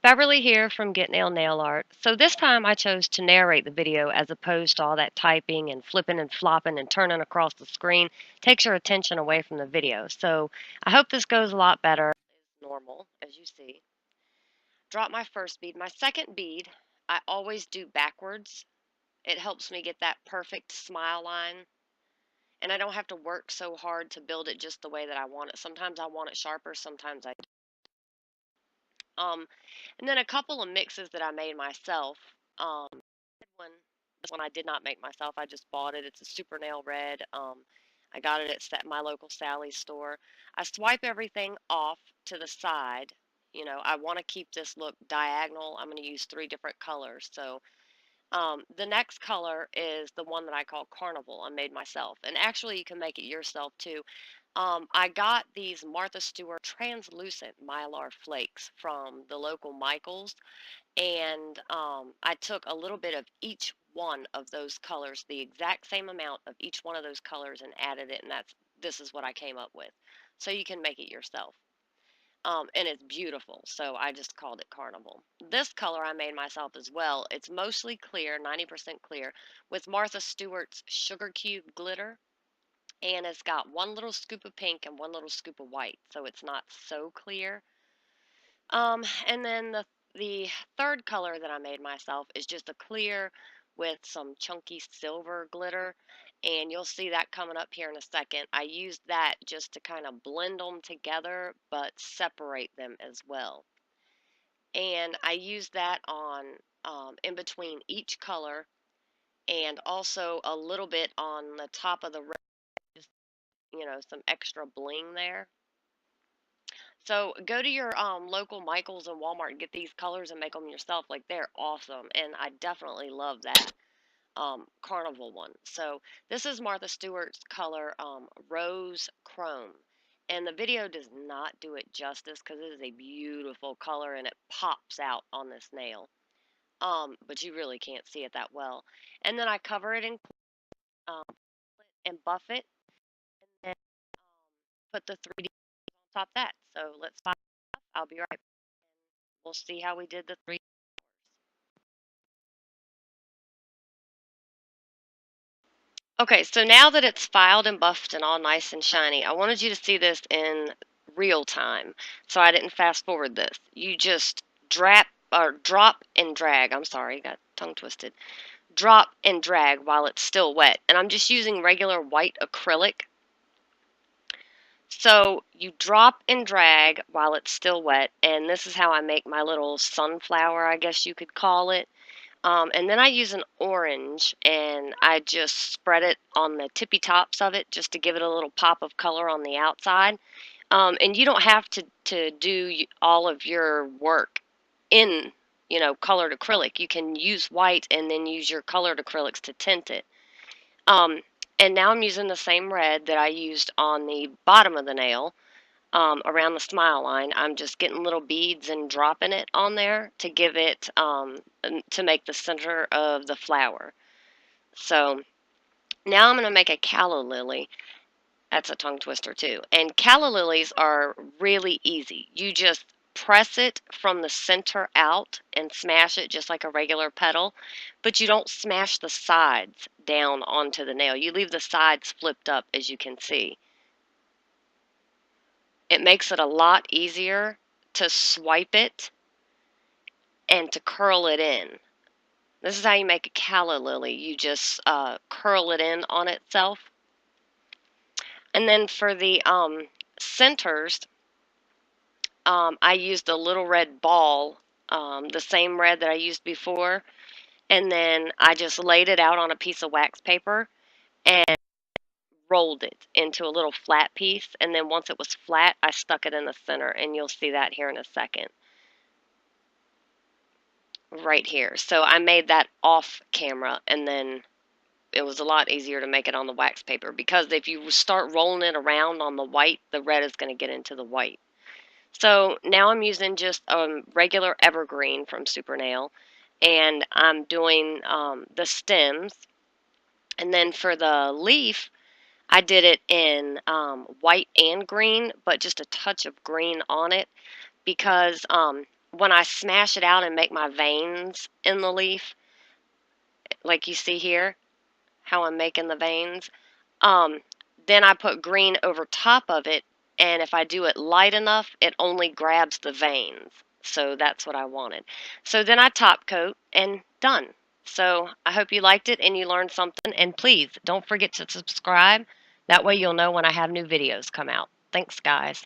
Beverly here from Get Nail Nail Art. So this time I chose to narrate the video as opposed to all that typing and flipping and flopping and turning across the screen. Takes your attention away from the video. So I hope this goes a lot better. Normal, as you see. Drop my first bead. My second bead, I always do backwards. It helps me get that perfect smile line. And I don't have to work so hard to build it just the way that I want it. Sometimes I want it sharper, sometimes I don't. And then a couple of mixes that I made myself. One, this one I did not make myself. I just bought it. It's a super nail red. I got it at my local Sally's store. I swipe everything off to the side. You know, I want to keep this look diagonal. I'm going to use 3 different colors. So the next color is the one that I call Carnival. I made myself. And actually, you can make it yourself too. I got these Martha Stewart translucent mylar flakes from the local Michaels, and I took a little bit of each one of those colors, the exact same amount of each one of those colors, and added it, and this is what I came up with. So you can make it yourself. And it's beautiful, so I just called it Carnival. This color I made myself as well. It's mostly clear, 90% clear, with Martha Stewart's Sugar Cube glitter, and it's got 1 little scoop of pink and 1 little scoop of white, so it's not so clear. And then the third color that I made myself is just a clear with some chunky silver glitter, and you'll see that coming up here in a second. I used that just to kind of blend them together, but separate them as well. And I used that on in between each color, and also a little bit on the top of the red, just some extra bling there. So go to your local Michaels and Walmart and get these colors and make them yourself. Like, they're awesome, and I definitely love that Carnival one. So this is Martha Stewart's color Rose Chrome, and the video does not do it justice because it is a beautiful color and it pops out on this nail. But you really can't see it that well. And then I cover it in and buff it, and then put the 3D on top of that. So let's find out. I'll be right back. We'll see how we did the 3. Okay, so now that it's filed and buffed and all nice and shiny, I wanted you to see this in real time. So I didn't fast forward this. You just drop and drag. I'm sorry, got tongue twisted. Drop and drag while it's still wet. And I'm just using regular white acrylic. So you drop and drag while it's still wet, and this is how I make my little sunflower, I guess you could call it. And then I use an orange, and I just spread it on the tippy tops of it just to give it a little pop of color on the outside. And you don't have to do all of your work in, colored acrylic. You can use white and then use your colored acrylics to tint it. Um, and now I'm using the same red that I used on the bottom of the nail. Around the smile line, I'm just getting little beads and dropping it on there to give it, to make the center of the flower. So now I'm going to make a calla lily. That's a tongue twister too. And calla lilies are really easy. You just press it from the center out and smash it just like a regular petal, but you don't smash the sides down onto the nail. You leave the sides flipped up, as you can see. It makes it a lot easier to swipe it and to curl it in. This is how you make a calla lily. You just curl it in on itself. And then for the centers, I used a little red ball, the same red that I used before, and then I just laid it out on a piece of wax paper and rolled it into a little flat piece, and then once it was flat, I stuck it in the center, and you'll see that here in a second. Right here. So I made that off camera, and then it was a lot easier to make it on the wax paper, because if you start rolling it around on the white, the red is going to get into the white. So now I'm using just a regular evergreen from Super Nail, and I'm doing the stems. And then for the leaf, I did it in white and green, but just a touch of green on it, because when I smash it out and make my veins in the leaf, like you see here, how I'm making the veins, um, then I put green over top of it, and if I do it light enough, it only grabs the veins. So that's what I wanted. So then I top coat and done. So I hope you liked it and you learned something. And please don't forget to subscribe. That way you'll know when I have new videos come out. Thanks, guys.